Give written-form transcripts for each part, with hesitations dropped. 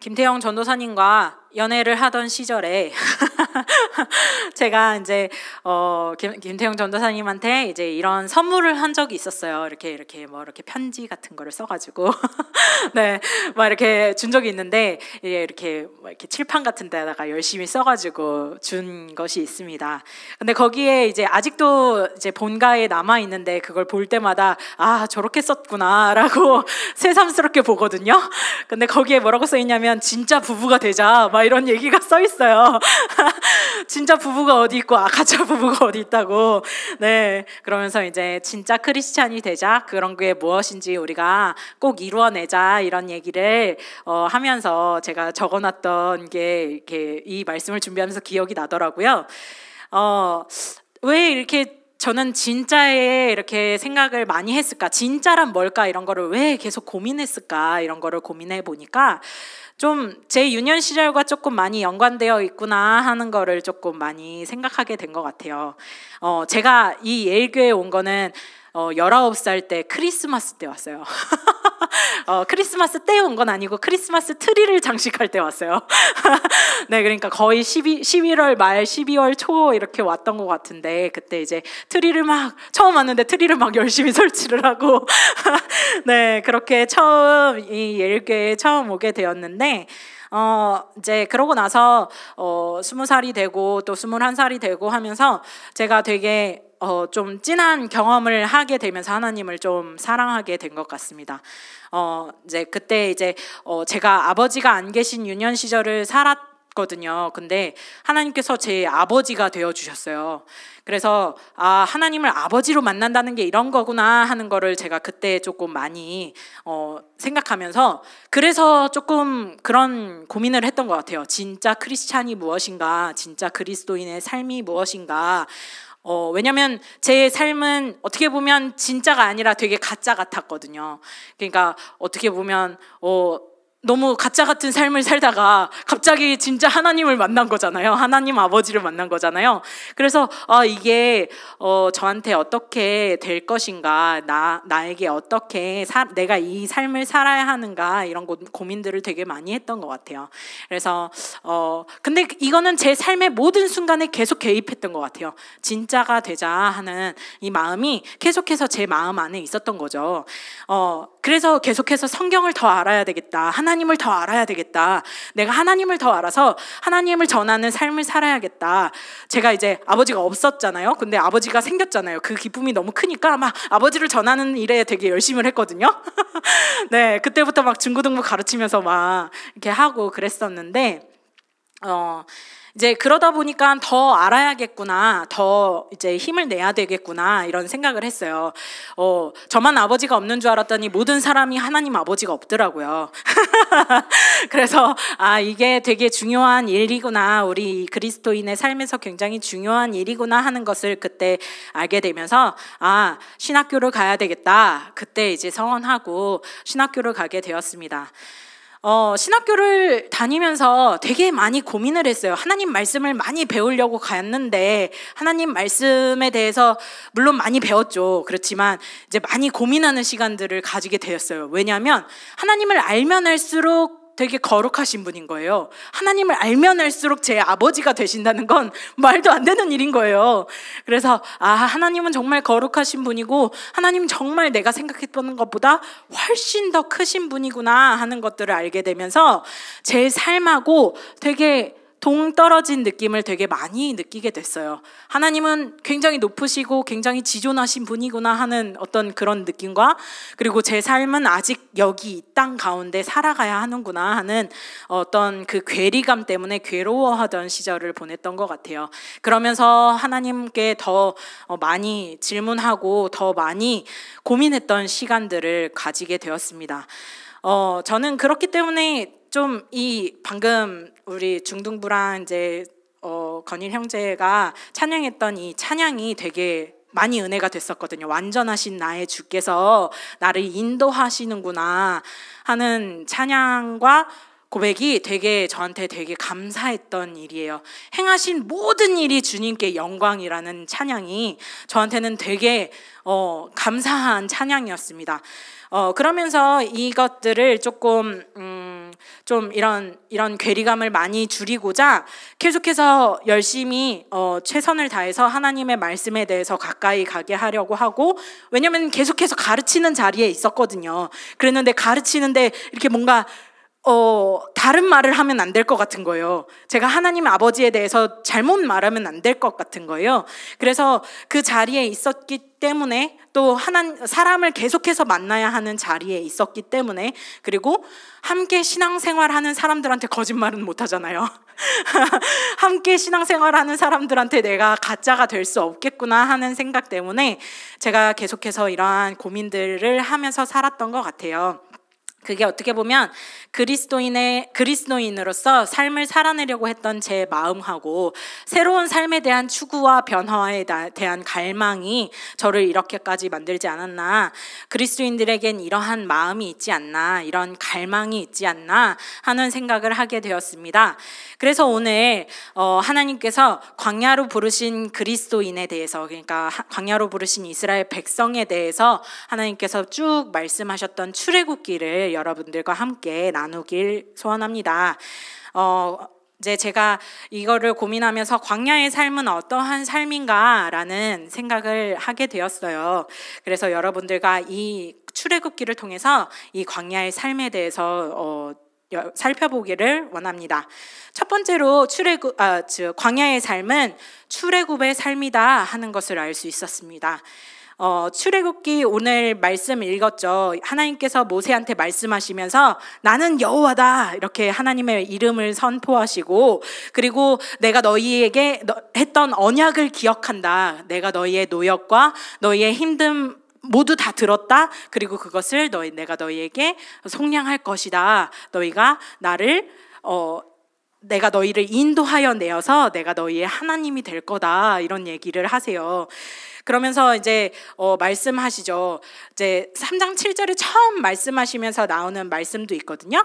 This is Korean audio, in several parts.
김태형 전도사님과 연애를 하던 시절에 제가 이제 김태형 전도사님한테 이제 이런 선물을 한 적이 있었어요. 이렇게 편지 같은 거를 써가지고 네, 막 이렇게 준 적이 있는데 이렇게 칠판 같은 데다가 열심히 써가지고 준 것이 있습니다. 근데 거기에 이제 아직도 이제 본가에 남아 있는데 그걸 볼 때마다 아 저렇게 썼구나라고 새삼스럽게 보거든요. 근데 거기에 뭐라고 써 있냐면 진짜 부부가 되자 막 이런 얘기가 써 있어요. 진짜 부부가 어디 있고 가짜 부부가 어디 있다고. 네, 그러면서 이제 진짜 크리스찬이 되자, 그런 게 무엇인지 우리가 꼭 이루어내자, 이런 얘기를 하면서 제가 적어놨던 게 이렇게 이 말씀을 준비하면서 기억이 나더라고요. 왜 이렇게 저는 진짜에 이렇게 생각을 많이 했을까? 진짜란 뭘까? 이런 거를 왜 계속 고민했을까? 이런 거를 고민해 보니까 좀 제 유년 시절과 조금 많이 연관되어 있구나 하는 거를 조금 많이 생각하게 된 것 같아요. 제가 이 예일교회에 온 거는 19살 때 크리스마스 때 왔어요. 크리스마스 때 온 건 아니고 크리스마스 트리를 장식할 때 왔어요. 네, 그러니까 거의 11월 말 12월 초 이렇게 왔던 것 같은데, 그때 이제 트리를 막 처음 왔는데 트리를 막 열심히 설치를 하고 네, 그렇게 처음 이 예일교회에 처음 오게 되었는데, 이제 그러고 나서 20살이 되고 또 21살이 되고 하면서 제가 되게 좀 진한 경험을 하게 되면서 하나님을 좀 사랑하게 된 것 같습니다. 이제 그때 이제 제가 아버지가 안 계신 유년 시절을 살았거든요. 근데 하나님께서 제 아버지가 되어 주셨어요. 그래서 하나님을 아버지로 만난다는 게 이런 거구나 하는 거를 제가 그때 조금 많이 생각하면서, 그래서 조금 그런 고민을 했던 것 같아요. 진짜 크리스찬이 무엇인가, 진짜 그리스도인의 삶이 무엇인가. 왜냐면 제 삶은 어떻게 보면 진짜가 아니라 되게 가짜 같았거든요. 그러니까 어떻게 보면 너무 가짜 같은 삶을 살다가 갑자기 진짜 하나님을 만난 거잖아요. 하나님 아버지를 만난 거잖아요. 그래서 이게 저한테 어떻게 될 것인가, 나에게 어떻게 내가 이 삶을 살아야 하는가, 이런 고민들을 되게 많이 했던 것 같아요. 그래서 근데 이거는 제 삶의 모든 순간에 계속 개입했던 것 같아요. 진짜가 되자 하는 이 마음이 계속해서 제 마음 안에 있었던 거죠. 그래서 계속해서 성경을 더 알아야 되겠다, 하나님을 더 알아야 되겠다, 내가 하나님을 더 알아서 하나님을 전하는 삶을 살아야겠다. 제가 이제 아버지가 없었잖아요. 근데 아버지가 생겼잖아요. 그 기쁨이 너무 크니까 막 아버지를 전하는 일에 되게 열심히 했거든요. 네, 그때부터 막 중고등부 가르치면서 막 이렇게 하고 그랬었는데, 이제 그러다 보니까 더 알아야겠구나, 더 이제 힘을 내야 되겠구나, 이런 생각을 했어요. 저만 아버지가 없는 줄 알았더니 모든 사람이 하나님 아버지가 없더라고요. 그래서 이게 되게 중요한 일이구나, 우리 그리스도인의 삶에서 굉장히 중요한 일이구나 하는 것을 그때 알게 되면서 신학교를 가야 되겠다, 그때 이제 서원하고 신학교를 가게 되었습니다. 신학교를 다니면서 되게 많이 고민을 했어요. 하나님 말씀을 많이 배우려고 갔는데 하나님 말씀에 대해서 물론 많이 배웠죠. 그렇지만 이제 많이 고민하는 시간들을 가지게 되었어요. 왜냐하면 하나님을 알면 알수록 되게 거룩하신 분인 거예요. 하나님을 알면 알수록 제 아버지가 되신다는 건 말도 안 되는 일인 거예요. 그래서 하나님은 정말 거룩하신 분이고 하나님은 정말 내가 생각했던 것보다 훨씬 더 크신 분이구나 하는 것들을 알게 되면서 제 삶하고 되게 동떨어진 느낌을 되게 많이 느끼게 됐어요. 하나님은 굉장히 높으시고 굉장히 지존하신 분이구나 하는 어떤 그런 느낌과, 그리고 제 삶은 아직 여기 이 땅 가운데 살아가야 하는구나 하는 어떤 그 괴리감 때문에 괴로워하던 시절을 보냈던 것 같아요. 그러면서 하나님께 더 많이 질문하고 더 많이 고민했던 시간들을 가지게 되었습니다. 저는 그렇기 때문에 좀 방금 우리 중등부랑 이제 건일 형제가 찬양했던 이 찬양이 되게 많이 은혜가 됐었거든요. 완전하신 나의 주께서 나를 인도하시는구나 하는 찬양과 고백이 저한테 되게 감사했던 일이에요. 행하신 모든 일이 주님께 영광이라는 찬양이 저한테는 되게 감사한 찬양이었습니다. 그러면서 이것들을 조금 좀 이런 괴리감을 많이 줄이고자 계속해서 열심히 최선을 다해서 하나님의 말씀에 대해서 가까이 가게 하려고 하고, 왜냐면 계속해서 가르치는 자리에 있었거든요. 그랬는데 가르치는데 이렇게 뭔가 다른 말을 하면 안 될 것 같은 거예요. 제가 하나님 아버지에 대해서 잘못 말하면 안 될 것 같은 거예요. 그래서 그 자리에 있었기 때문에, 또 사람을 계속해서 만나야 하는 자리에 있었기 때문에, 그리고 함께 신앙생활하는 사람들한테 거짓말은 못 하잖아요. 함께 신앙생활하는 사람들한테 내가 가짜가 될 수 없겠구나 하는 생각 때문에 제가 계속해서 이러한 고민들을 하면서 살았던 것 같아요. 그게 어떻게 보면 그리스도인으로서 삶을 살아내려고 했던 제 마음하고 새로운 삶에 대한 추구와 변화에 대한 갈망이 저를 이렇게까지 만들지 않았나, 그리스도인들에겐 이러한 마음이 있지 않나, 이런 갈망이 있지 않나 하는 생각을 하게 되었습니다. 그래서 오늘 하나님께서 광야로 부르신 그리스도인에 대해서, 그러니까 광야로 부르신 이스라엘 백성에 대해서 하나님께서 쭉 말씀하셨던 출애굽기를 여러분들과 함께 나누길 소원합니다. 이제 제가 이거를 고민하면서 광야의 삶은 어떠한 삶인가라는 생각을 하게 되었어요. 그래서 여러분들과 이 출애굽기를 통해서 이 광야의 삶에 대해서 살펴보기를 원합니다. 첫 번째로 광야의 삶은 출애굽의 삶이다 하는 것을 알 수 있었습니다. 출애굽기 오늘 말씀 읽었죠. 하나님께서 모세한테 말씀하시면서 나는 여호와다 이렇게 하나님의 이름을 선포하시고, 그리고 내가 너희에게 했던 언약을 기억한다. 내가 너희의 노역과 너희의 힘듦 모두 다 들었다. 그리고 그것을 내가 너희에게 속량할 것이다. 내가 너희를 인도하여 내어서 내가 너희의 하나님이 될 거다. 이런 얘기를 하세요. 그러면서 이제 말씀하시죠. 이제 3장 7절에 처음 말씀하시면서 나오는 말씀도 있거든요.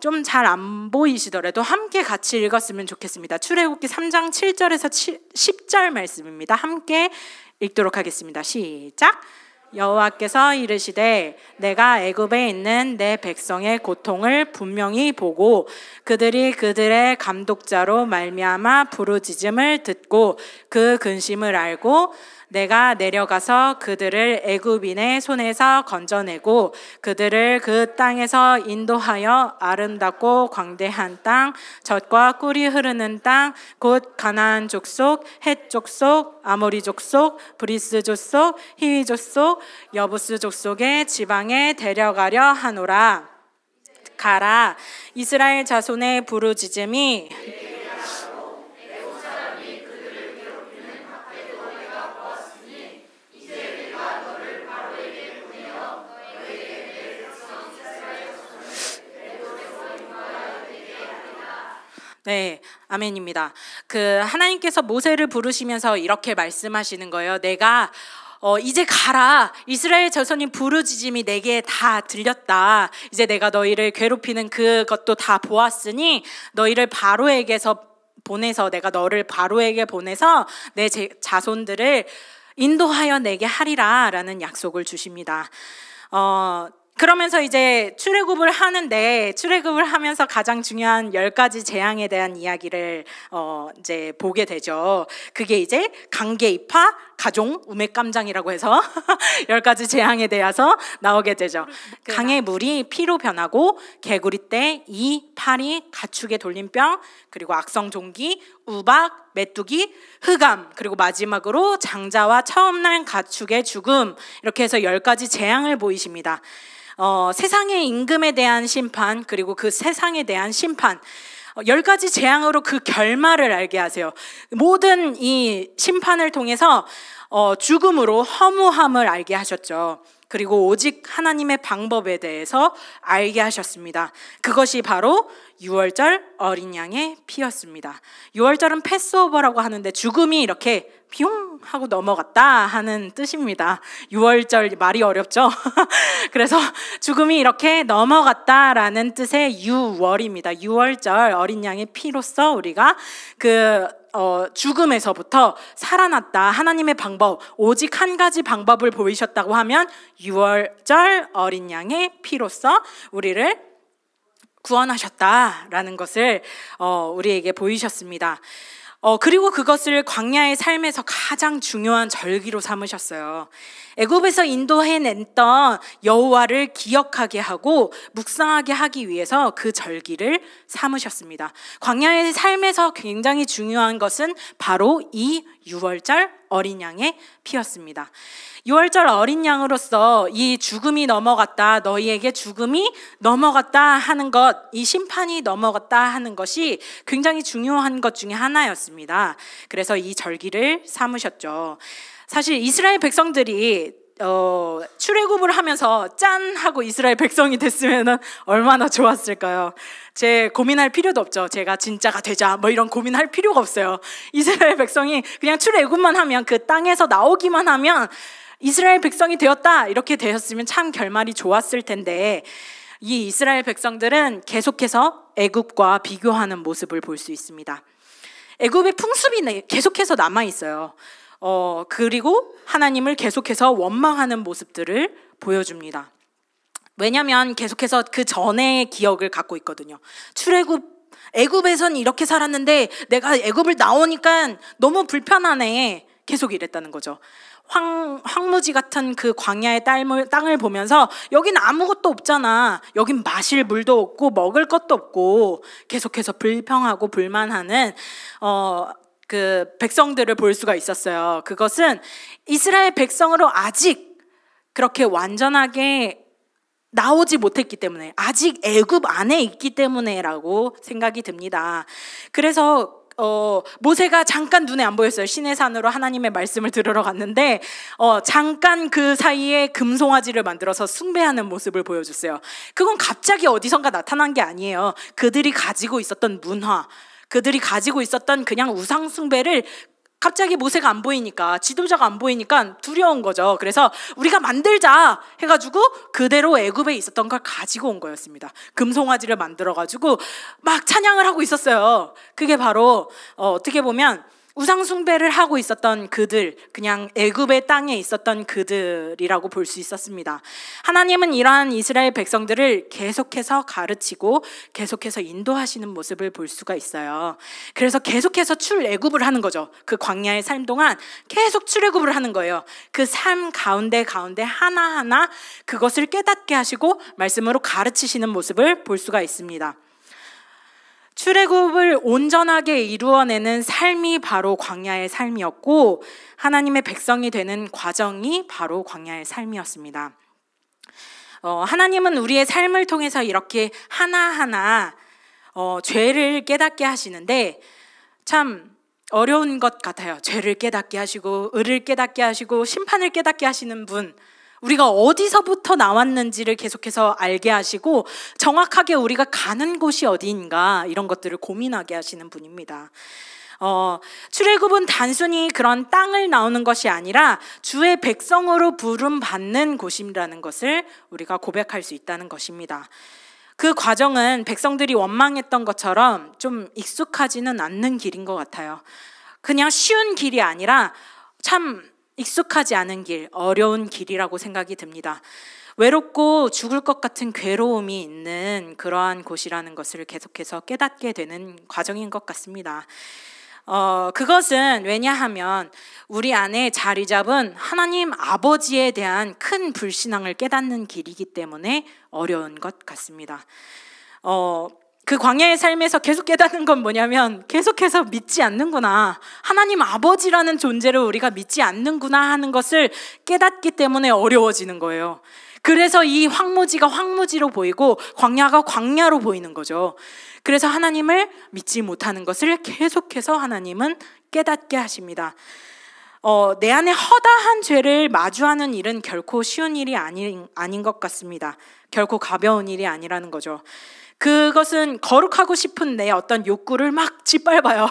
좀 잘 안 보이시더라도 함께 같이 읽었으면 좋겠습니다. 출애굽기 3장 7절에서 10절 말씀입니다. 함께 읽도록 하겠습니다. 시작. 여호와께서 이르시되 내가 애굽에 있는 내 백성의 고통을 분명히 보고 그들이 그들의 감독자로 말미암아 부르짖음을 듣고 그 근심을 알고 내가 내려가서 그들을 애굽인의 손에서 건져내고 그들을 그 땅에서 인도하여 아름답고 광대한 땅, 젖과 꿀이 흐르는 땅, 곧 가나안 족속, 헷 족속, 아모리 족속, 브리스 족속, 히위 족속, 여부스 족속의 지방에 데려가려 하노라. 가라. 이스라엘 자손의 부르짖음이 네, 아멘입니다. 하나님께서 모세를 부르시면서 이렇게 말씀하시는 거예요. 내가 이제 가라. 이스라엘 자손이 부르짖음이 내게 다 들렸다. 이제 내가 너희를 괴롭히는 그것도 다 보았으니 너희를 내가 너를 바로에게 보내서 내 자손들을 인도하여 내게 하리라 라는 약속을 주십니다. 그러면서 이제 출애굽을 하면서 가장 중요한 10가지 재앙에 대한 이야기를 이제 보게 되죠. 그게 이제 강계 입하, 가종, 우맥감장이라고 해서 10가지 재앙에 대해서 나오게 되죠. 강의 물이 피로 변하고 개구리 떼, 이, 파리, 가축의 돌림병, 그리고 악성 종기, 우박, 메뚜기, 흑암, 그리고 마지막으로 장자와 처음 난 가축의 죽음, 이렇게 해서 10가지 재앙을 보이십니다. 세상의 임금에 대한 심판, 그리고 그 세상에 대한 심판, 10가지 재앙으로 그 결말을 알게 하세요. 모든 이 심판을 통해서 죽음으로 허무함을 알게 하셨죠. 그리고 오직 하나님의 방법에 대해서 알게 하셨습니다. 그것이 바로 유월절 어린 양의 피였습니다. 유월절은 패스오버라고 하는데 죽음이 이렇게 뿅 하고 넘어갔다 하는 뜻입니다. 유월절 말이 어렵죠? 그래서 죽음이 이렇게 넘어갔다라는 뜻의 유월입니다. 유월절 어린 양의 피로써 우리가 죽음에서부터 살아났다. 하나님의 방법, 오직 한 가지 방법을 보이셨다고 하면 유월절 어린 양의 피로써 우리를 구원하셨다라는 것을 우리에게 보이셨습니다. 그리고 그것을 광야의 삶에서 가장 중요한 절기로 삼으셨어요. 애굽에서 인도해냈던 여호와를 기억하게 하고 묵상하게 하기 위해서 그 절기를 삼으셨습니다. 광야의 삶에서 굉장히 중요한 것은 바로 이 유월절 어린 양의 피였습니다. 유월절 어린 양으로서 이 죽음이 넘어갔다, 너희에게 죽음이 넘어갔다 하는 것, 이 심판이 넘어갔다 하는 것이 굉장히 중요한 것 중에 하나였습니다. 그래서 이 절기를 삼으셨죠. 사실 이스라엘 백성들이 출애굽을 하면서 짠 하고 이스라엘 백성이 됐으면 얼마나 좋았을까요? 제 고민할 필요도 없죠. 제가 진짜가 되자 뭐 이런 고민할 필요가 없어요. 이스라엘 백성이 그냥 출애굽만 하면, 그 땅에서 나오기만 하면 이스라엘 백성이 되었다 이렇게 되었으면 참 결말이 좋았을 텐데, 이 이스라엘 백성들은 계속해서 애굽과 비교하는 모습을 볼 수 있습니다. 애굽의 풍습이 계속해서 남아 있어요. 그리고 하나님을 계속해서 원망하는 모습들을 보여줍니다. 왜냐하면 계속해서 그 전의 기억을 갖고 있거든요. 애굽에선 이렇게 살았는데 내가 애굽을 나오니까 너무 불편하네, 계속 이랬다는 거죠. 황무지 같은 그 광야의 땅을 보면서 여긴 아무것도 없잖아, 여긴 마실 물도 없고 먹을 것도 없고, 계속해서 불평하고 불만하는 그 백성들을 볼 수가 있었어요. 그것은 이스라엘 백성으로 아직 그렇게 완전하게 나오지 못했기 때문에, 아직 애굽 안에 있기 때문에라고 생각이 듭니다. 그래서 모세가 잠깐 눈에 안 보였어요. 시내산으로 하나님의 말씀을 들으러 갔는데 잠깐 그 사이에 금송아지를 만들어서 숭배하는 모습을 보여줬어요. 그건 갑자기 어디선가 나타난 게 아니에요. 그들이 가지고 있었던 문화, 그들이 가지고 있었던 그냥 우상 숭배를 갑자기 모세가 안 보이니까, 지도자가 안 보이니까 두려운 거죠. 그래서 우리가 만들자 해가지고 그대로 애굽에 있었던 걸 가지고 온 거였습니다. 금송아지를 만들어가지고 막 찬양을 하고 있었어요. 그게 바로 어떻게 보면 우상 숭배를 하고 있었던 그들, 그냥 애굽의 땅에 있었던 그들이라고 볼 수 있었습니다. 하나님은 이러한 이스라엘 백성들을 계속해서 가르치고 계속해서 인도하시는 모습을 볼 수가 있어요. 그래서 계속해서 출애굽을 하는 거죠. 그 광야의 삶 동안 계속 출애굽을 하는 거예요. 그 삶 가운데 하나하나 그것을 깨닫게 하시고 말씀으로 가르치시는 모습을 볼 수가 있습니다. 출애굽을 온전하게 이루어내는 삶이 바로 광야의 삶이었고, 하나님의 백성이 되는 과정이 바로 광야의 삶이었습니다. 하나님은 우리의 삶을 통해서 이렇게 하나하나 죄를 깨닫게 하시는데 참 어려운 것 같아요. 죄를 깨닫게 하시고 의를 깨닫게 하시고 심판을 깨닫게 하시는 분, 우리가 어디서부터 나왔는지를 계속해서 알게 하시고 정확하게 우리가 가는 곳이 어디인가, 이런 것들을 고민하게 하시는 분입니다. 출애굽은 단순히 그런 땅을 나오는 것이 아니라 주의 백성으로 부름받는 곳이라는 것을 우리가 고백할 수 있다는 것입니다. 그 과정은 백성들이 원망했던 것처럼 좀 익숙하지는 않는 길인 것 같아요. 그냥 쉬운 길이 아니라 참 익숙하지 않은 길, 어려운 길이라고 생각이 듭니다. 외롭고 죽을 것 같은 괴로움이 있는 그러한 곳이라는 것을 계속해서 깨닫게 되는 과정인 것 같습니다. 그것은 왜냐하면 우리 안에 자리 잡은 하나님 아버지에 대한 큰 불신앙을 깨닫는 길이기 때문에 어려운 것 같습니다. 그 광야의 삶에서 계속 깨닫는 건 뭐냐면 계속해서 믿지 않는구나, 하나님 아버지라는 존재를 우리가 믿지 않는구나 하는 것을 깨닫기 때문에 어려워지는 거예요. 그래서 이 황무지가 황무지로 보이고 광야가 광야로 보이는 거죠. 그래서 하나님을 믿지 못하는 것을 계속해서 하나님은 깨닫게 하십니다. 내 안에 허다한 죄를 마주하는 일은 결코 쉬운 일이 아닌 것 같습니다. 결코 가벼운 일이 아니라는 거죠. 그것은 거룩하고 싶은 내 어떤 욕구를 막 짓밟아요.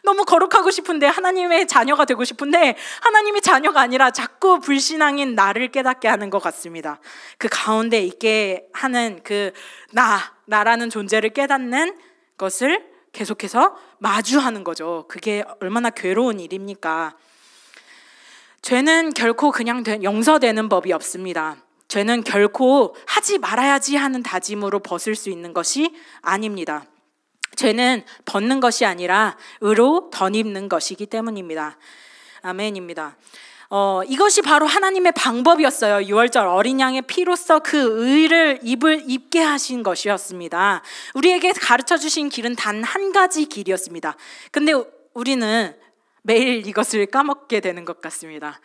너무 거룩하고 싶은데, 하나님의 자녀가 되고 싶은데 하나님의 자녀가 아니라 자꾸 불신앙인 나를 깨닫게 하는 것 같습니다. 그 가운데 있게 하는 그 나라는 존재를 깨닫는 것을 계속해서 마주하는 거죠. 그게 얼마나 괴로운 일입니까? 죄는 결코 그냥 용서되는 법이 없습니다. 죄는 결코 하지 말아야지 하는 다짐으로 벗을 수 있는 것이 아닙니다. 죄는 벗는 것이 아니라 의로 덧입는 것이기 때문입니다. 아멘입니다. 이것이 바로 하나님의 방법이었어요. 6월절 어린 양의 피로써 그 의를 입게 하신 것이었습니다. 우리에게 가르쳐 주신 길은 단 한 가지 길이었습니다. 근데 우리는 매일 이것을 까먹게 되는 것 같습니다.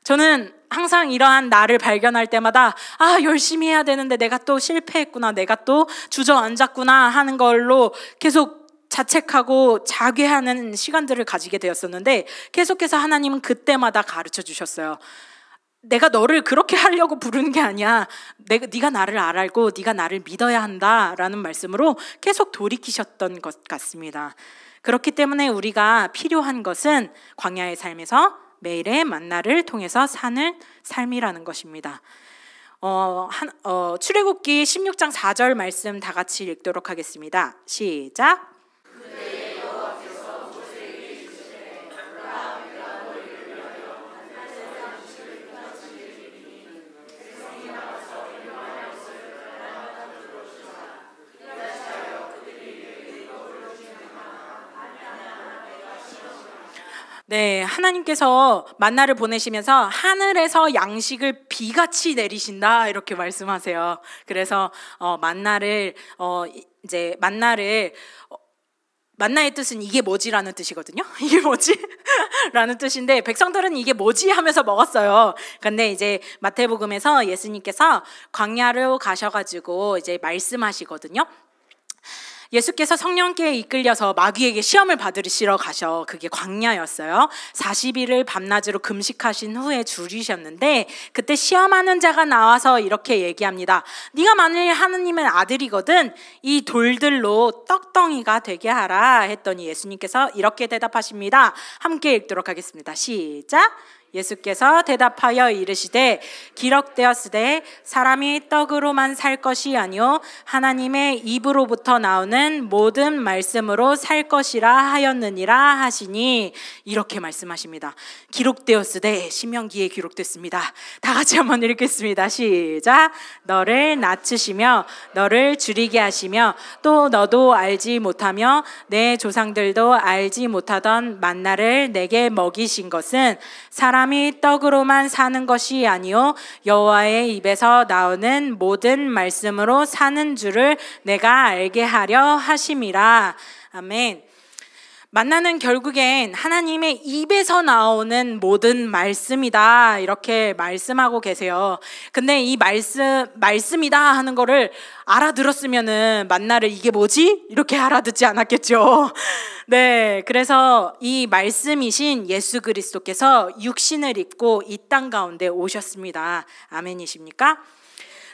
저는 항상 이러한 나를 발견할 때마다 열심히 해야 되는데 내가 또 실패했구나, 내가 또 주저앉았구나 하는 걸로 계속 자책하고 자괴하는 시간들을 가지게 되었었는데, 계속해서 하나님은 그때마다 가르쳐 주셨어요. 내가 너를 그렇게 하려고 부르는 게 아니야. 네가 나를 알고 네가 나를 믿어야 한다라는 말씀으로 계속 돌이키셨던 것 같습니다. 그렇기 때문에 우리가 필요한 것은 광야의 삶에서 매일의 만나를 통해서 사는 삶이라는 것입니다. 출애굽기 16장 4절 말씀 다 같이 읽도록 하겠습니다. 시작. 네, 하나님께서 만나를 보내시면서 하늘에서 양식을 비같이 내리신다 이렇게 말씀하세요. 그래서 만나의 뜻은 이게 뭐지라는 뜻이거든요. 이게 뭐지? 라는 뜻인데, 백성들은 이게 뭐지 하면서 먹었어요. 근데 이제 마태복음에서 예수님께서 광야로 가셔가지고 이제 말씀하시거든요. 예수께서 성령께 이끌려서 마귀에게 시험을 받으시러 가셔. 그게 광야였어요. 40일을 밤낮으로 금식하신 후에 줄이셨는데, 그때 시험하는 자가 나와서 이렇게 얘기합니다. 네가 만일 하느님의 아들이거든 이 돌들로 떡덩이가 되게 하라 했더니 예수님께서 이렇게 대답하십니다. 함께 읽도록 하겠습니다. 시작. 예수께서 대답하여 이르시되 기록되었으되 사람이 떡으로만 살 것이 아니요 하나님의 입으로부터 나오는 모든 말씀으로 살 것이라 하였느니라 하시니, 이렇게 말씀하십니다. 기록되었으되 신명기에 기록됐습니다. 다 같이 한번 읽겠습니다. 시작. 너를 낮추시며 너를 줄이게 하시며 또 너도 알지 못하며 내 조상들도 알지 못하던 만나를 내게 먹이신 것은 사람이 떡으로만 사는 것이 아니요 여호와의 입에서 나오는 모든 말씀으로 사는 줄을 내가 알게 하려 하심이라. 아멘. 만나는 결국엔 하나님의 입에서 나오는 모든 말씀이다 이렇게 말씀하고 계세요. 근데 이 말씀이다 하는 거를 알아들었으면은 만나를 이게 뭐지? 이렇게 알아듣지 않았겠죠. 네, 그래서 이 말씀이신 예수 그리스도께서 육신을 입고 이 땅 가운데 오셨습니다. 아멘이십니까?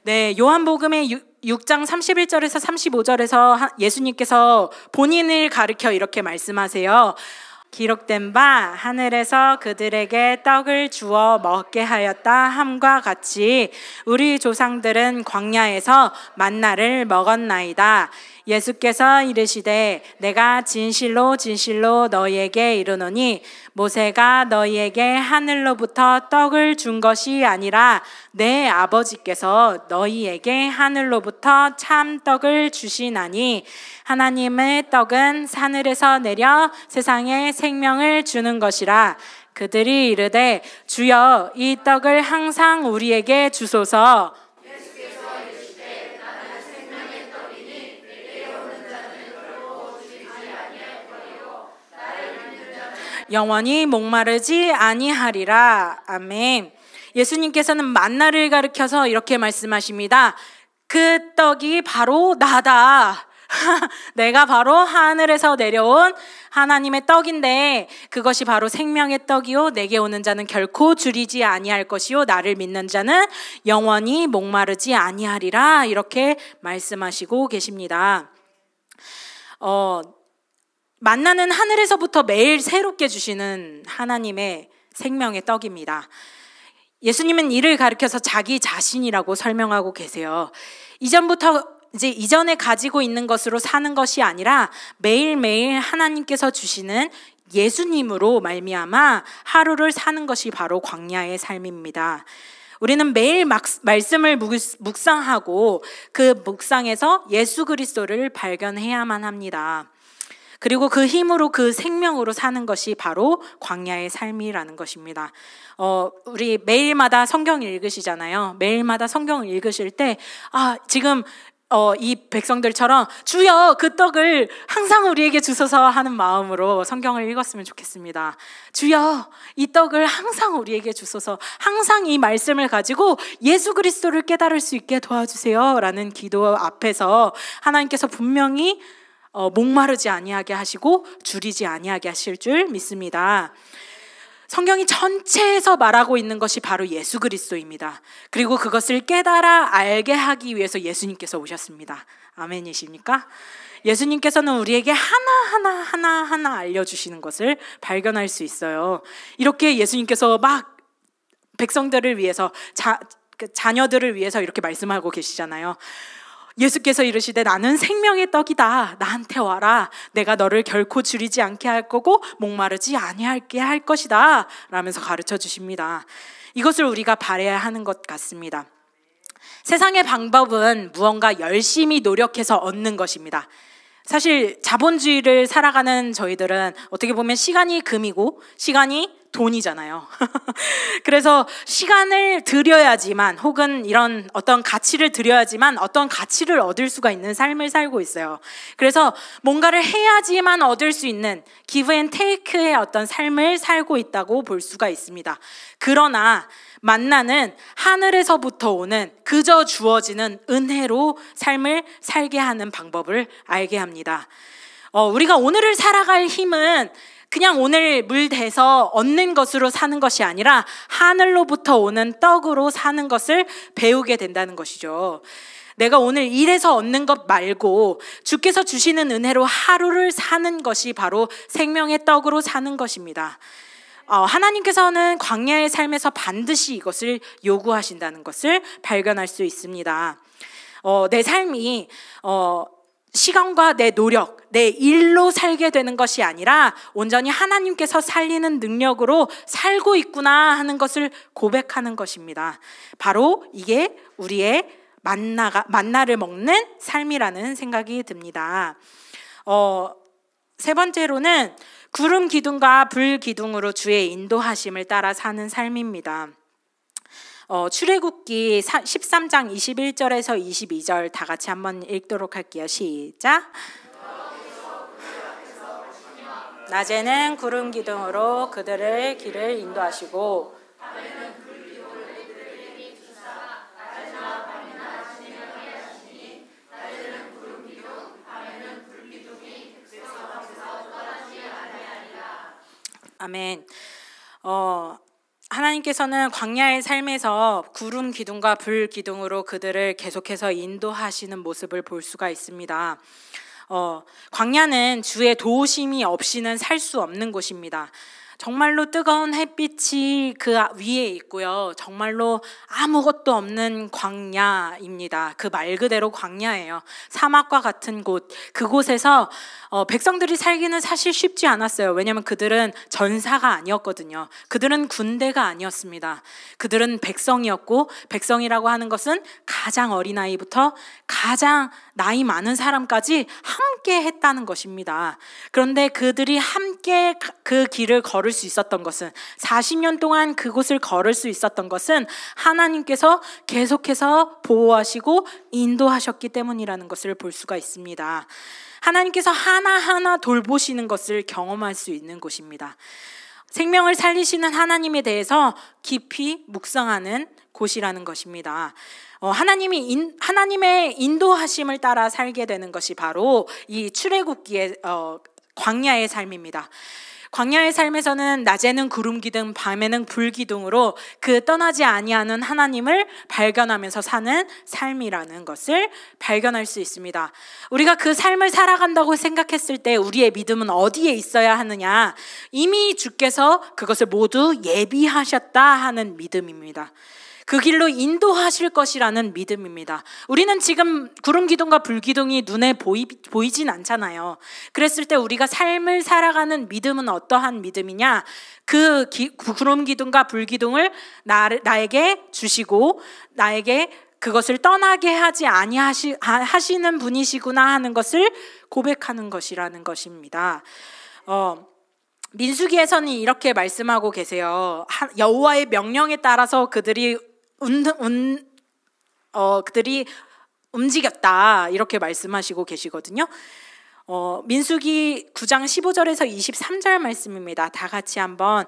네, 요한복음의 6장 31절에서 35절에서 예수님께서 본인을 가리켜 이렇게 말씀하세요. 기록된 바 하늘에서 그들에게 떡을 주어 먹게 하였다 함과 같이 우리 조상들은 광야에서 만나를 먹었나이다. 예수께서 이르시되 내가 진실로 진실로 너희에게 이르노니 모세가 너희에게 하늘로부터 떡을 준 것이 아니라 내 아버지께서 너희에게 하늘로부터 참 떡을 주시나니 하나님의 떡은 하늘에서 내려 세상에 생명을 주는 것이라. 그들이 이르되 주여 이 떡을 항상 우리에게 주소서. 영원히 목마르지 아니하리라. 아멘. 예수님께서는 만나를 가리켜서 이렇게 말씀하십니다. 그 떡이 바로 나다 내가 바로 하늘에서 내려온 하나님의 떡인데 그것이 바로 생명의 떡이요 내게 오는 자는 결코 줄이지 아니할 것이요 나를 믿는 자는 영원히 목마르지 아니하리라 이렇게 말씀하시고 계십니다. 만나는 하늘에서부터 매일 새롭게 주시는 하나님의 생명의 떡입니다. 예수님은 이를 가리켜서 자기 자신이라고 설명하고 계세요. 이전에 가지고 있는 것으로 사는 것이 아니라 매일매일 하나님께서 주시는 예수님으로 말미암아 하루를 사는 것이 바로 광야의 삶입니다. 우리는 매일 말씀을 묵상하고 그 묵상에서 예수 그리스도를 발견해야만 합니다. 그리고 그 힘으로 그 생명으로 사는 것이 바로 광야의 삶이라는 것입니다. 우리 매일마다 성경 읽으시잖아요. 매일마다 성경을 읽으실 때 지금 이 백성들처럼 주여 그 떡을 항상 우리에게 주소서 하는 마음으로 성경을 읽었으면 좋겠습니다. 주여 이 떡을 항상 우리에게 주소서, 항상 이 말씀을 가지고 예수 그리스도를 깨달을 수 있게 도와주세요 라는 기도 앞에서 하나님께서 분명히 목마르지 아니하게 하시고 줄이지 아니하게 하실 줄 믿습니다. 성경이 전체에서 말하고 있는 것이 바로 예수 그리스도입니다. 그리고 그것을 깨달아 알게 하기 위해서 예수님께서 오셨습니다. 아멘이십니까? 예수님께서는 우리에게 하나하나 알려주시는 것을 발견할 수 있어요. 이렇게 예수님께서 막 백성들을 위해서 자녀들을 위해서 이렇게 말씀하고 계시잖아요. 예수께서 이르시되 나는 생명의 떡이다. 나한테 와라. 내가 너를 결코 줄이지 않게 할 거고 목마르지 아니하게 할 것이다 라면서 가르쳐 주십니다. 이것을 우리가 바라야 하는 것 같습니다. 세상의 방법은 무언가 열심히 노력해서 얻는 것입니다. 사실 자본주의를 살아가는 저희들은 어떻게 보면 시간이 금이고 시간이 돈이잖아요. 그래서 시간을 들여야지만 혹은 이런 어떤 가치를 들여야지만 어떤 가치를 얻을 수가 있는 삶을 살고 있어요. 그래서 뭔가를 해야지만 얻을 수 있는 give and take의 어떤 삶을 살고 있다고 볼 수가 있습니다. 그러나 만나는 하늘에서부터 오는 그저 주어지는 은혜로 삶을 살게 하는 방법을 알게 합니다. 우리가 오늘을 살아갈 힘은 그냥 오늘 물 대서 얻는 것으로 사는 것이 아니라 하늘로부터 오는 떡으로 사는 것을 배우게 된다는 것이죠. 내가 오늘 일해서 얻는 것 말고 주께서 주시는 은혜로 하루를 사는 것이 바로 생명의 떡으로 사는 것입니다. 하나님께서는 광야의 삶에서 반드시 이것을 요구하신다는 것을 발견할 수 있습니다. 내 삶이 시간과 내 노력, 내 일로 살게 되는 것이 아니라 온전히 하나님께서 살리는 능력으로 살고 있구나 하는 것을 고백하는 것입니다. 바로 이게 우리의 만나를 먹는 삶이라는 생각이 듭니다. 세 번째로는 구름 기둥과 불 기둥으로 주의 인도하심을 따라 사는 삶입니다. 출애굽기 13장 21절에서 22절 다 같이 한번 읽도록 할게요. 시작. 낮에는 구름 기둥으로 그들의 길을 인도하시고 아멘. 하나님께서는 광야의 삶에서 구름 기둥과 불 기둥으로 그들을 계속해서 인도하시는 모습을 볼 수가 있습니다. 광야는 주의 도우심이 없이는 살 수 없는 곳입니다. 정말로 뜨거운 햇빛이 그 위에 있고요. 정말로 아무것도 없는 광야입니다. 그 말 그대로 광야예요. 사막과 같은 곳, 그곳에서 백성들이 살기는 사실 쉽지 않았어요. 왜냐하면 그들은 전사가 아니었거든요. 그들은 군대가 아니었습니다. 그들은 백성이었고, 백성이라고 하는 것은 가장 어린아이부터 가장 나이 많은 사람까지 함께 했다는 것입니다. 그런데 그들이 함께 그 길을 걸을 수 있었던 것은, 40년 동안 그곳을 걸을 수 있었던 것은 하나님께서 계속해서 보호하시고 인도하셨기 때문이라는 것을 볼 수가 있습니다. 하나님께서 하나하나 돌보시는 것을 경험할 수 있는 곳입니다. 생명을 살리시는 하나님에 대해서 깊이 묵상하는 곳이라는 것입니다. 하나님의 인도하심을 따라 살게 되는 것이 바로 이 출애굽기의 광야의 삶입니다. 광야의 삶에서는 낮에는 구름 기둥, 밤에는 불 기둥으로 그 떠나지 아니하는 하나님을 발견하면서 사는 삶이라는 것을 발견할 수 있습니다. 우리가 그 삶을 살아간다고 생각했을 때 우리의 믿음은 어디에 있어야 하느냐? 이미 주께서 그것을 모두 예비하셨다 하는 믿음입니다. 그 길로 인도하실 것이라는 믿음입니다. 우리는 지금 구름 기둥과 불 기둥이 눈에 보이진 않잖아요. 그랬을 때 우리가 삶을 살아가는 믿음은 어떠한 믿음이냐? 그 구름 기둥과 불 기둥을 나에게 주시고 나에게 그것을 떠나게 하지 아니하시는 분이시구나 하는 것을 고백하는 것이라는 것입니다. 민수기에서는 이렇게 말씀하고 계세요. 여호와의 명령에 따라서 그들이 움직였다 이렇게 말씀하시고 계시거든요. 민수기 9장 15절에서 23절 말씀입니다. 다 같이 한번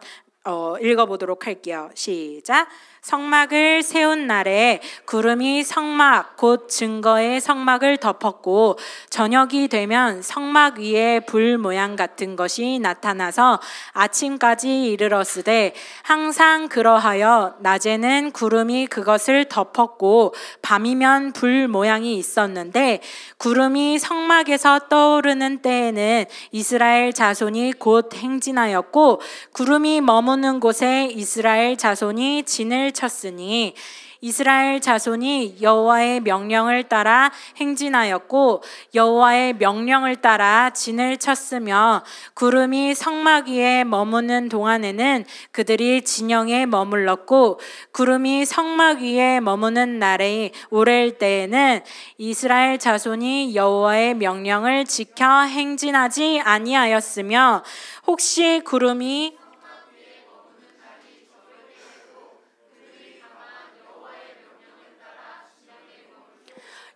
읽어보도록 할게요. 시작. 성막을 세운 날에 구름이 성막 곧 증거의 성막을 덮었고 저녁이 되면 성막 위에 불 모양 같은 것이 나타나서 아침까지 이르렀으되 항상 그러하여 낮에는 구름이 그것을 덮었고 밤이면 불 모양이 있었는데 구름이 성막에서 떠오르는 때에는 이스라엘 자손이 곧 행진하였고 구름이 머무는 곳에 이스라엘 자손이 진을 쳤으니 이스라엘 자손이 여호와의 명령을 따라 행진하였고 여호와의 명령을 따라 진을 쳤으며 구름이 성막 위에 머무는 동안에는 그들이 진영에 머물렀고 구름이 성막 위에 머무는 날에 오를 때에는 이스라엘 자손이 여호와의 명령을 지켜 행진하지 아니하였으며 혹시 구름이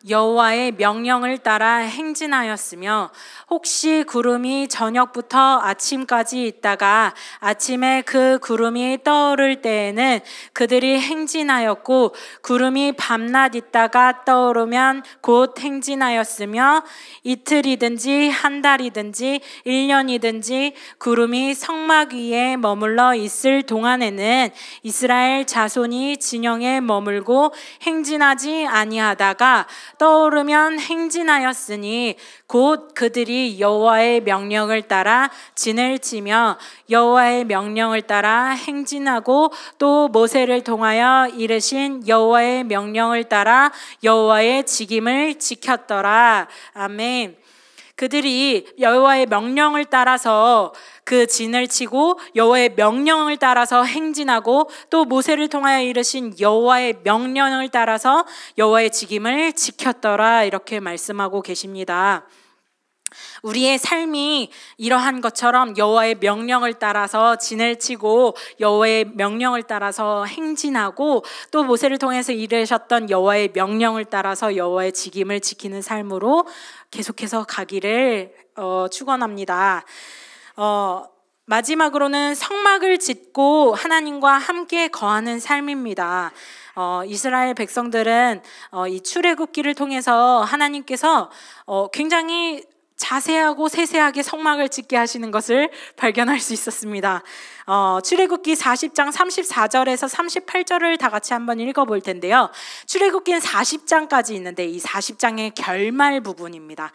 여호와의 명령을 따라 행진하였으며 혹시 구름이 저녁부터 아침까지 있다가 아침에 그 구름이 떠오를 때에는 그들이 행진하였고 구름이 밤낮 있다가 떠오르면 곧 행진하였으며 이틀이든지 한 달이든지 1년이든지 구름이 성막 위에 머물러 있을 동안에는 이스라엘 자손이 진영에 머물고 행진하지 아니하다가 떠오르면 행진하였으니 곧 그들이 여호와의 명령을 따라 진을 치며 여호와의 명령을 따라 행진하고 또 모세를 통하여 이르신 여호와의 명령을 따라 여호와의 직임을 지켰더라. 아멘. 그들이 여호와의 명령을 따라서 그 진을 치고 여호와의 명령을 따라서 행진하고 또 모세를 통하여 이르신 여호와의 명령을 따라서 여호와의 직임을 지켰더라 이렇게 말씀하고 계십니다. 우리의 삶이 이러한 것처럼 여호와의 명령을 따라서 진을 치고 여호와의 명령을 따라서 행진하고 또 모세를 통해서 이르셨던 여호와의 명령을 따라서 여호와의 직임을 지키는 삶으로 계속해서 가기를 축원합니다. 마지막으로는 성막을 짓고 하나님과 함께 거하는 삶입니다. 이스라엘 백성들은 이 출애굽기를 통해서 하나님께서 굉장히 자세하고 세세하게 성막을 짓게 하시는 것을 발견할 수 있었습니다. 출애굽기 40장 34절에서 38절을 다 같이 한번 읽어볼 텐데요. 출애굽기는 40장까지 있는데 이 40장의 결말 부분입니다.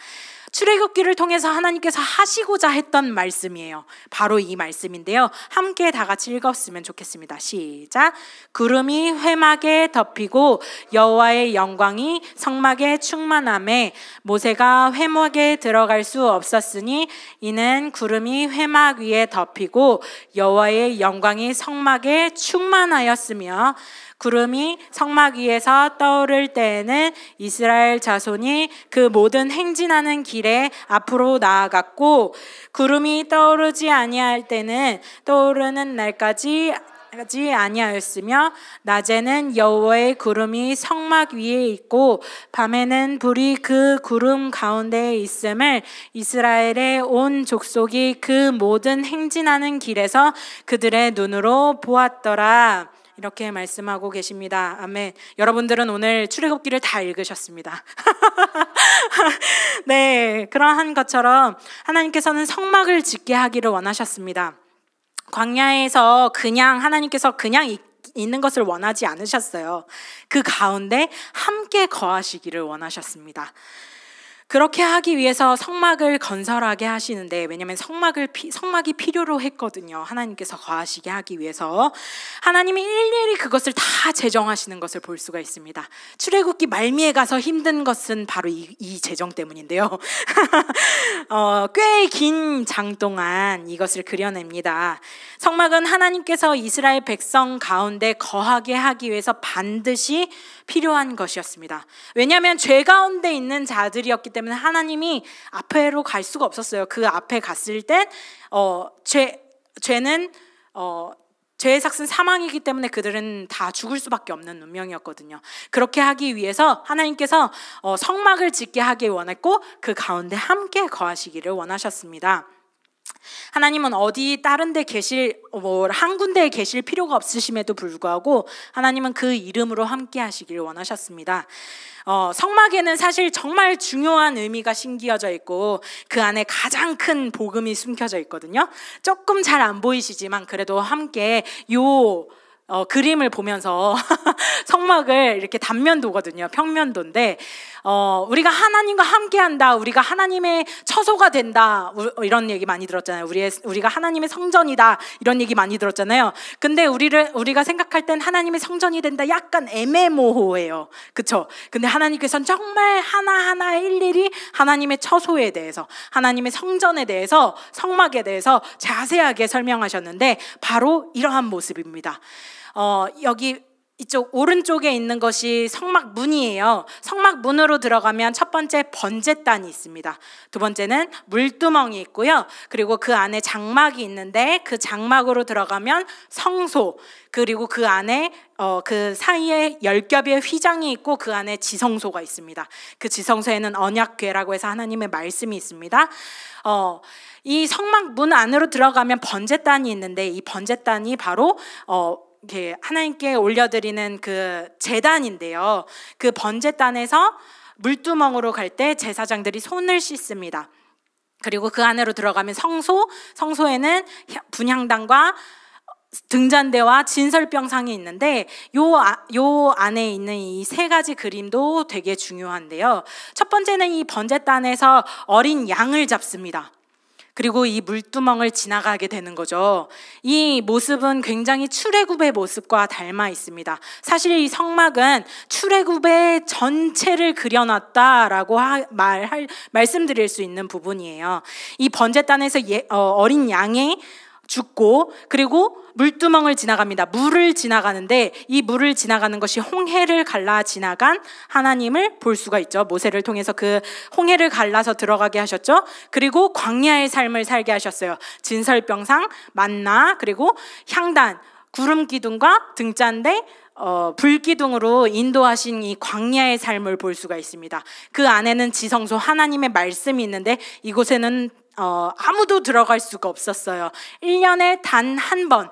출애굽기를 통해서 하나님께서 하시고자 했던 말씀이에요. 바로 이 말씀인데요. 함께 다 같이 읽었으면 좋겠습니다. 시작. 구름이 회막에 덮이고 여호와의 영광이 성막에 충만하매 모세가 회막에 들어갈 수 없었으니 이는 구름이 회막 위에 덮이고 여호와의 영광이 성막에 충만하였으며 구름이 성막 위에서 떠오를 때에는 이스라엘 자손이 그 모든 행진하는 길에 앞으로 나아갔고 구름이 떠오르지 아니할 때는 떠오르는 날까지 아니하였으며 낮에는 여호와의 구름이 성막 위에 있고 밤에는 불이 그 구름 가운데에 있음을 이스라엘의 온 족속이 그 모든 행진하는 길에서 그들의 눈으로 보았더라. 이렇게 말씀하고 계십니다. 아멘. 여러분들은 오늘 출애굽기를 다 읽으셨습니다. 네, 그러한 것처럼 하나님께서는 성막을 짓게 하기를 원하셨습니다. 광야에서 하나님께서 그냥 있는 것을 원하지 않으셨어요. 그 가운데 함께 거하시기를 원하셨습니다. 그렇게 하기 위해서 성막을 건설하게 하시는데, 왜냐하면 성막이 필요로 했거든요. 하나님께서 거하시게 하기 위해서 하나님이 일일이 그것을 다 제정하시는 것을 볼 수가 있습니다. 출애굽기 말미에 가서 힘든 것은 바로 이 제정 때문인데요. 꽤 긴 장 동안 이것을 그려냅니다. 성막은 하나님께서 이스라엘 백성 가운데 거하게 하기 위해서 반드시 필요한 것이었습니다. 왜냐하면 죄 가운데 있는 자들이었기 때문에 하나님이 앞으로 갈 수가 없었어요. 그 앞에 갔을 땐 죄는 죄의 삭은 사망이기 때문에 그들은 다 죽을 수밖에 없는 운명이었거든요. 그렇게 하기 위해서 하나님께서 성막을 짓게 하길 원했고 그 가운데 함께 거하시기를 원하셨습니다. 하나님은 어디 다른 데 한 군데에 계실 필요가 없으심에도 불구하고 하나님은 그 이름으로 함께 하시길 원하셨습니다. 성막에는 사실 정말 중요한 의미가 심겨져 있고 그 안에 가장 큰 복음이 숨겨져 있거든요. 조금 잘 안 보이시지만 그래도 함께 그림을 보면서 성막을 이렇게 단면도거든요. 평면도인데 우리가 하나님과 함께한다, 우리가 하나님의 처소가 된다, 이런 얘기 많이 들었잖아요. 우리가 하나님의 성전이다, 이런 얘기 많이 들었잖아요. 근데 우리가 생각할 땐 하나님의 성전이 된다 약간 애매모호해요. 그쵸? 근데 하나님께서는 정말 하나하나 일일이 하나님의 처소에 대해서, 하나님의 성전에 대해서, 성막에 대해서 자세하게 설명하셨는데 바로 이러한 모습입니다. 여기 이쪽 오른쪽에 있는 것이 성막 문이에요. 성막 문으로 들어가면 첫 번째 번제단이 있습니다. 두 번째는 물두멍이 있고요. 그리고 그 안에 장막이 있는데 그 장막으로 들어가면 성소, 그리고 그 안에 그 사이에 10겹의 휘장이 있고 그 안에 지성소가 있습니다. 그 지성소에는 언약궤라고 해서 하나님의 말씀이 있습니다. 이 성막 문 안으로 들어가면 번제단이 있는데 이 번제단이 바로 하나님께 올려드리는 그 제단인데요. 그 번제단에서 물두멍으로 갈 때 제사장들이 손을 씻습니다. 그리고 그 안으로 들어가면 성소에는 분향단과 등잔대와 진설병상이 있는데 요 안에 있는 이 세 가지 그림도 되게 중요한데요. 첫 번째는 이 번제단에서 어린 양을 잡습니다. 그리고 이 물두멍을 지나가게 되는 거죠. 이 모습은 굉장히 출애굽의 모습과 닮아 있습니다. 사실 이 성막은 출애굽의 전체를 그려놨다라고 말씀드릴 수 있는 부분이에요. 이 번제단에서 어린 양이 죽고 그리고 물두멍을 지나갑니다. 물을 지나가는데 이 물을 지나가는 것이 홍해를 갈라 지나간 하나님을 볼 수가 있죠. 모세를 통해서 그 홍해를 갈라서 들어가게 하셨죠. 그리고 광야의 삶을 살게 하셨어요. 진설병상, 만나, 그리고 향단, 구름기둥과 등잔대, 불기둥으로 인도하신 이 광야의 삶을 볼 수가 있습니다. 그 안에는 지성소, 하나님의 말씀이 있는데 이곳에는 아무도 들어갈 수가 없었어요. 1년에 단 한 번,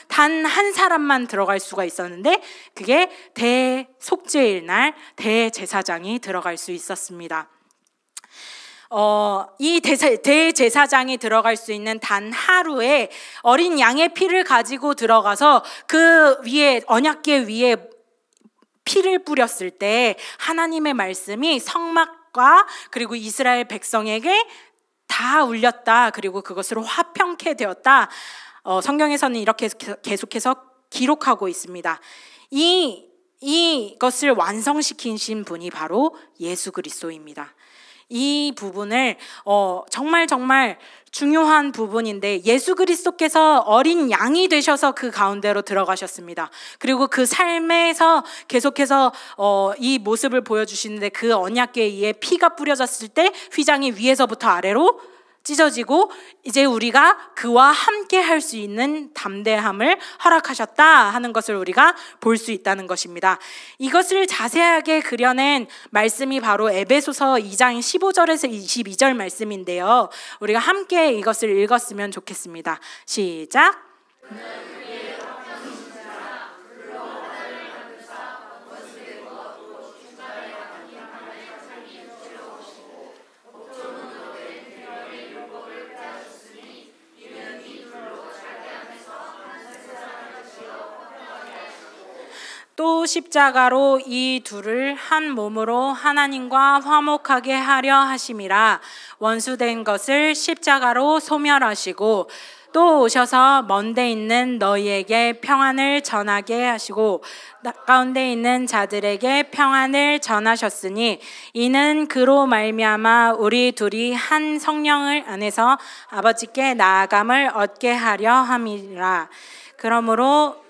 단 한 사람만 들어갈 수가 있었는데 그게 대속죄일 날 대제사장이 들어갈 수 있었습니다. 이 대제사장이 들어갈 수 있는 단 하루에 어린 양의 피를 가지고 들어가서 그 위에 언약궤 위에 피를 뿌렸을 때 하나님의 말씀이 성막과 그리고 이스라엘 백성에게 다 울렸다. 그리고 그것으로 화평케 되었다. 성경에서는 이렇게 계속해서 기록하고 있습니다. 이것을 완성시키신 분이 바로 예수 그리스도입니다. 이 부분을 정말 중요한 부분인데 예수 그리스도께서 어린 양이 되셔서 그 가운데로 들어가셨습니다. 그리고 그 삶에서 계속해서 이 모습을 보여주시는데 그 언약궤에 의해 피가 뿌려졌을 때 휘장이 위에서부터 아래로 찢어지고 이제 우리가 그와 함께 할 수 있는 담대함을 허락하셨다 하는 것을 우리가 볼 수 있다는 것입니다. 이것을 자세하게 그려낸 말씀이 바로 에베소서 2장 15절에서 22절 말씀인데요. 우리가 함께 이것을 읽었으면 좋겠습니다. 시작. 또 십자가로 이 둘을 한 몸으로 하나님과 화목하게 하려 하심이라. 원수된 것을 십자가로 소멸하시고 또 오셔서 먼데 있는 너희에게 평안을 전하게 하시고 가운데 있는 자들에게 평안을 전하셨으니 이는 그로 말미암아 우리 둘이 한 성령을 안에서 아버지께 나아감을 얻게 하려 함이라. 그러므로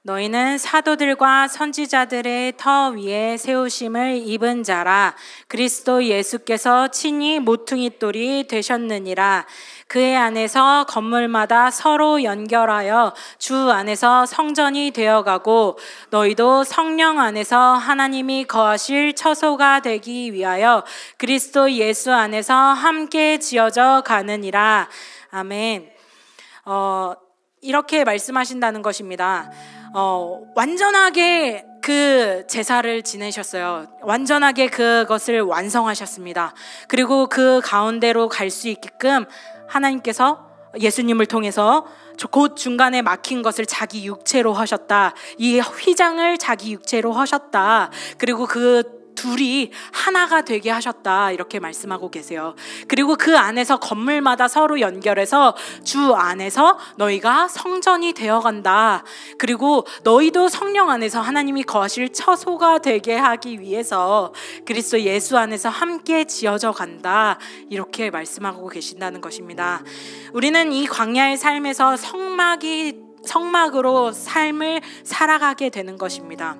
너희는 사도들과 선지자들의 터 위에 세우심을 입은 자라. 그리스도 예수께서 친히 모퉁이 돌이 되셨느니라. 그의 안에서 건물마다 서로 연결하여 주 안에서 성전이 되어가고 너희도 성령 안에서 하나님이 거하실 처소가 되기 위하여 그리스도 예수 안에서 함께 지어져 가느니라. 아멘. 이렇게 말씀하신다는 것입니다. 완전하게 그 제사를 지내셨어요. 완전하게 그것을 완성하셨습니다. 그리고 그 가운데로 갈 수 있게끔 하나님께서 예수님을 통해서 곧 중간에 막힌 것을 자기 육체로 하셨다. 이 휘장을 자기 육체로 하셨다. 그리고 그 둘이 하나가 되게 하셨다. 이렇게 말씀하고 계세요. 그리고 그 안에서 건물마다 서로 연결해서 주 안에서 너희가 성전이 되어간다. 그리고 너희도 성령 안에서 하나님이 거하실 처소가 되게 하기 위해서 그리스도 예수 안에서 함께 지어져 간다. 이렇게 말씀하고 계신다는 것입니다. 우리는 이 광야의 삶에서 성막으로 삶을 살아가게 되는 것입니다.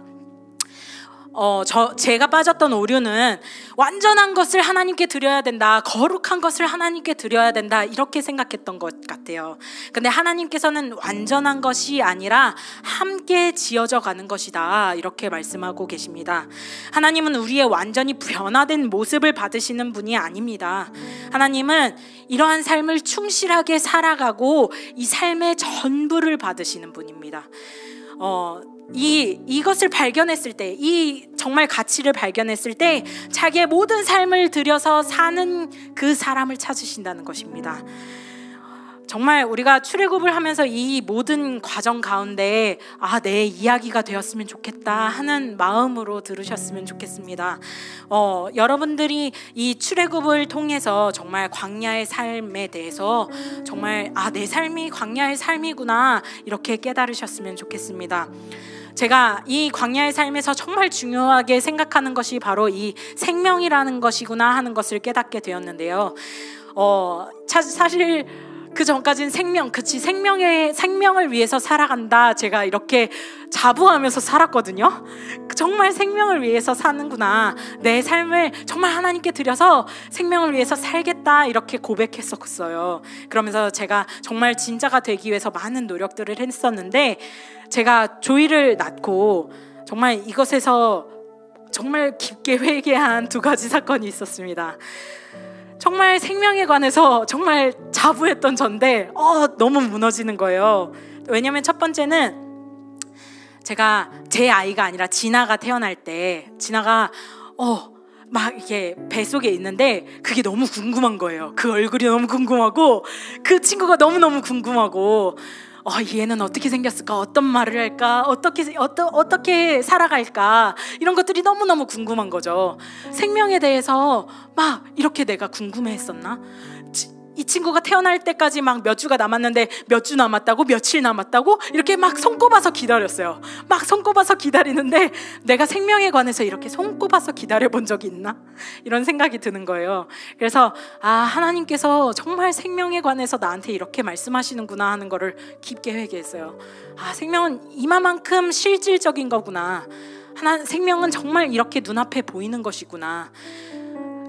제가 빠졌던 오류는 완전한 것을 하나님께 드려야 된다, 거룩한 것을 하나님께 드려야 된다, 이렇게 생각했던 것 같아요. 근데 하나님께서는 완전한 것이 아니라 함께 지어져 가는 것이다, 이렇게 말씀하고 계십니다. 하나님은 우리의 완전히 변화된 모습을 받으시는 분이 아닙니다. 하나님은 이러한 삶을 충실하게 살아가고 이 삶의 전부를 받으시는 분입니다. 이것을 발견했을 때, 이 정말 가치를 발견했을 때 자기의 모든 삶을 들여서 사는 그 사람을 찾으신다는 것입니다. 정말 우리가 출애굽을 하면서 이 모든 과정 가운데 내 이야기가 되었으면 좋겠다 하는 마음으로 들으셨으면 좋겠습니다. 여러분들이 이 출애굽을 통해서 정말 광야의 삶에 대해서 정말 내 삶이 광야의 삶이구나 이렇게 깨달으셨으면 좋겠습니다. 제가 이 광야의 삶에서 정말 중요하게 생각하는 것이 바로 이 생명이라는 것이구나 하는 것을 깨닫게 되었는데요. 사실 그 전까지는 생명을 위해서 살아간다, 제가 이렇게 자부하면서 살았거든요. 정말 생명을 위해서 사는구나, 내 삶을 정말 하나님께 드려서 생명을 위해서 살겠다, 이렇게 고백했었어요. 그러면서 제가 정말 진짜가 되기 위해서 많은 노력들을 했었는데, 제가 조이를 낳고 정말 이것에서 정말 깊게 회개한 두 가지 사건이 있었습니다. 정말 생명에 관해서 정말 자부했던 전데 너무 무너지는 거예요. 왜냐면 첫 번째는 제가 제 아이가 아니라 진아가 태어날 때 진아가 막 이렇게 뱃속에 있는데 그게 너무 궁금한 거예요. 그 얼굴이 너무 궁금하고 그 친구가 너무너무 궁금하고 얘는 어떻게 생겼을까? 어떤 말을 할까? 어떻게 살아갈까? 이런 것들이 너무너무 궁금한 거죠. 생명에 대해서 막 이렇게 내가 궁금해했었나? 이 친구가 태어날 때까지 막 몇 주가 남았는데 몇 주 남았다고, 며칠 남았다고 이렇게 막 손꼽아서 기다렸어요. 막 손꼽아서 기다리는데 내가 생명에 관해서 이렇게 손꼽아서 기다려본 적이 있나? 이런 생각이 드는 거예요. 그래서 하나님께서 정말 생명에 관해서 나한테 이렇게 말씀하시는구나 하는 거를 깊게 회개했어요. 생명은 이만큼 실질적인 거구나. 생명은 정말 이렇게 눈앞에 보이는 것이구나.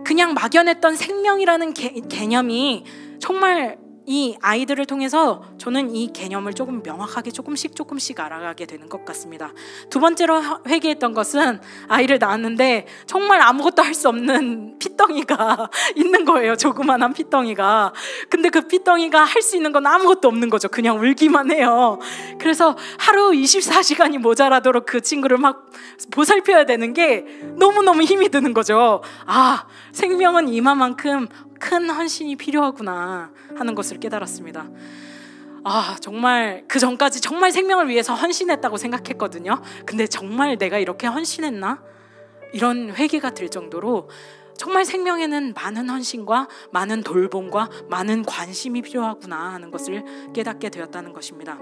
그냥 막연했던 생명이라는 개념이 정말 이 아이들을 통해서 저는 이 개념을 조금 명확하게 조금씩 알아가게 되는 것 같습니다. 두 번째로 회개했던 것은 아이를 낳았는데 정말 아무것도 할 수 없는 핏덩이가 있는 거예요. 조그만한 핏덩이가. 근데 그 핏덩이가 할 수 있는 건 아무것도 없는 거죠. 그냥 울기만 해요. 그래서 하루 24시간이 모자라도록 그 친구를 막 보살펴야 되는 게 너무너무 힘이 드는 거죠. 생명은 이만큼 큰 헌신이 필요하구나 하는 것을 깨달았습니다. 정말 그 전까지 정말 생명을 위해서 헌신했다고 생각했거든요. 근데 정말 내가 이렇게 헌신했나? 이런 회개가 들 정도로 정말 생명에는 많은 헌신과 많은 돌봄과 많은 관심이 필요하구나 하는 것을 깨닫게 되었다는 것입니다.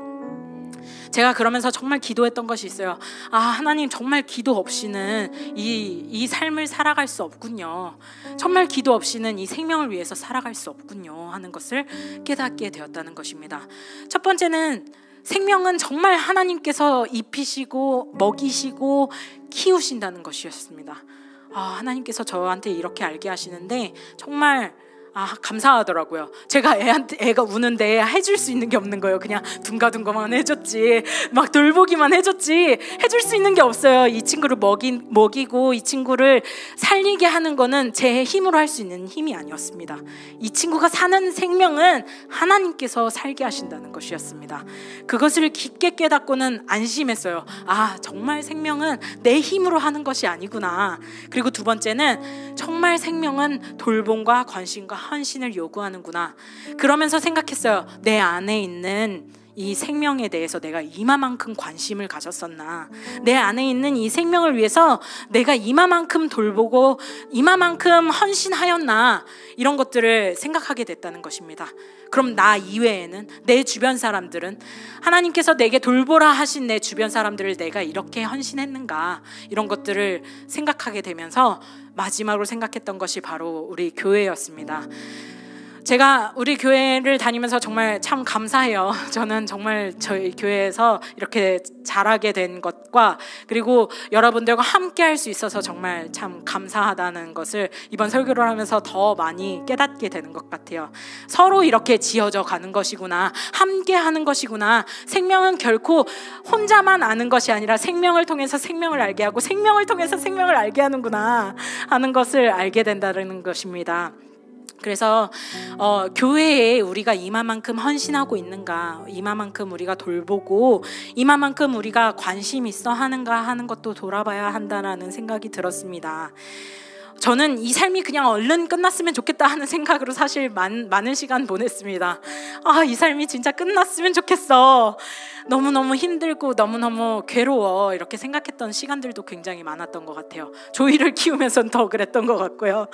제가 그러면서 정말 기도했던 것이 있어요. 하나님, 정말 기도 없이는 이 삶을 살아갈 수 없군요. 정말 기도 없이는 이 생명을 위해서 살아갈 수 없군요 하는 것을 깨닫게 되었다는 것입니다. 첫 번째는 생명은 정말 하나님께서 입히시고 먹이시고 키우신다는 것이었습니다. 하나님께서 저한테 이렇게 알게 하시는데 정말 감사하더라고요. 제가 애가 우는데 해줄 수 있는 게 없는 거예요. 그냥 둥가둥가만 해줬지, 막 돌보기만 해줬지 해줄 수 있는 게 없어요. 이 친구를 먹이고 이 친구를 살리게 하는 거는 제 힘으로 할 수 있는 힘이 아니었습니다. 이 친구가 사는 생명은 하나님께서 살게 하신다는 것이었습니다. 그것을 깊게 깨닫고는 안심했어요. 정말 생명은 내 힘으로 하는 것이 아니구나. 그리고 두 번째는 정말 생명은 돌봄과 관심과 헌신을 요구하는구나. 그러면서 생각했어요. 내 안에 있는 이 생명에 대해서 내가 이마만큼 관심을 가졌었나, 내 안에 있는 이 생명을 위해서 내가 이마만큼 돌보고 이마만큼 헌신하였나, 이런 것들을 생각하게 됐다는 것입니다. 그럼 나 이외에는, 내 주변 사람들은, 하나님께서 내게 돌보라 하신 내 주변 사람들을 내가 이렇게 헌신했는가, 이런 것들을 생각하게 되면서 마지막으로 생각했던 것이 바로 우리 교회였습니다. 제가 우리 교회를 다니면서 정말 참 감사해요. 저는 정말 저희 교회에서 이렇게 자라게 된 것과, 그리고 여러분들과 함께 할 수 있어서 정말 참 감사하다는 것을 이번 설교를 하면서 더 많이 깨닫게 되는 것 같아요. 서로 이렇게 지어져 가는 것이구나, 함께 하는 것이구나. 생명은 결코 혼자만 아는 것이 아니라 생명을 통해서 생명을 알게 하고 생명을 통해서 생명을 알게 하는구나 하는 것을 알게 된다는 것입니다. 그래서 교회에 우리가 이마만큼 헌신하고 있는가, 이마만큼 우리가 돌보고 이마만큼 우리가 관심 있어 하는가 하는 것도 돌아봐야 한다라는 생각이 들었습니다. 저는 이 삶이 그냥 얼른 끝났으면 좋겠다 하는 생각으로 사실 많은 시간 보냈습니다. 이 삶이 진짜 끝났으면 좋겠어, 너무너무 힘들고 너무너무 괴로워, 이렇게 생각했던 시간들도 굉장히 많았던 것 같아요. 조이를 키우면서는 더 그랬던 것 같고요.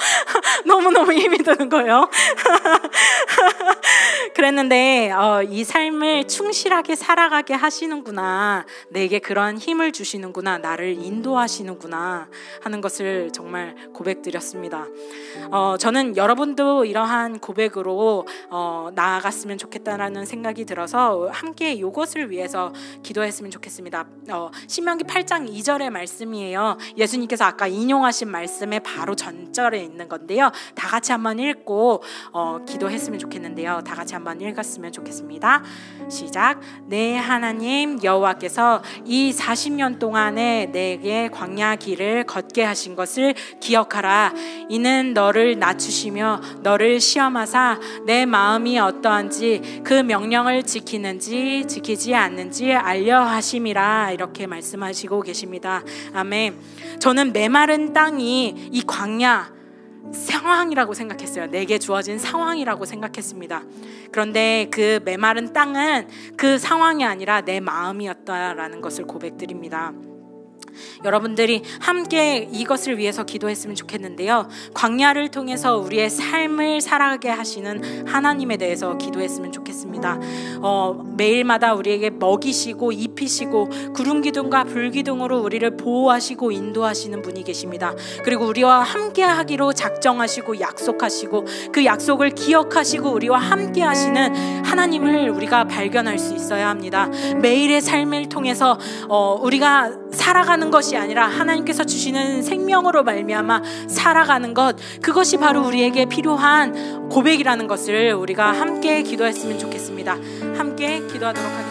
너무너무 힘이 드는 거예요. 그랬는데 이 삶을 충실하게 살아가게 하시는구나, 내게 그런 힘을 주시는구나, 나를 인도하시는구나 하는 것을 정말 고백드렸습니다. 저는 여러분도 이러한 고백으로 나아갔으면 좋겠다라는 생각이 들어서 함께 이것을 위해서 기도했으면 좋겠습니다. 신명기 8장 2절의 말씀이에요. 예수님께서 아까 인용하신 말씀의 바로 전절에 있는 건데요. 다 같이 한번 읽고 기도했으면 좋겠는데요. 다 같이 한번 읽었으면 좋겠습니다. 시작. 내 하나님 여호와께서 이 40년 동안에 내게 광야 길을 걷게 하신 것을 기억하라. 이는 너를 낮추시며 너를 시험하사 내 마음이 어떠한지 그 명령을 지키는지 지키지 않는지 알려 하심이라. 이렇게 말씀하시고 계십니다. 아멘. 저는 메마른 땅이 이 광야 상황이라고 생각했어요. 내게 주어진 상황이라고 생각했습니다. 그런데 그 메마른 땅은 그 상황이 아니라 내 마음이었다라는 것을 고백드립니다. 여러분들이 함께 이것을 위해서 기도했으면 좋겠는데요. 광야를 통해서 우리의 삶을 살아가게 하시는 하나님에 대해서 기도했으면 좋겠습니다. 매일마다 우리에게 먹이시고 입히시고 구름기둥과 불기둥으로 우리를 보호하시고 인도하시는 분이 계십니다. 그리고 우리와 함께 하기로 작정하시고 약속하시고 그 약속을 기억하시고 우리와 함께 하시는 하나님을 우리가 발견할 수 있어야 합니다. 매일의 삶을 통해서 우리가 살아가는 것이 아니라 하나님께서 주시는 생명으로 말미암아 살아가는 것, 그것이 바로 우리에게 필요한 고백이라는 것을 우리가 함께 기도했으면 좋겠습니다. 함께 기도하도록 하겠습니다.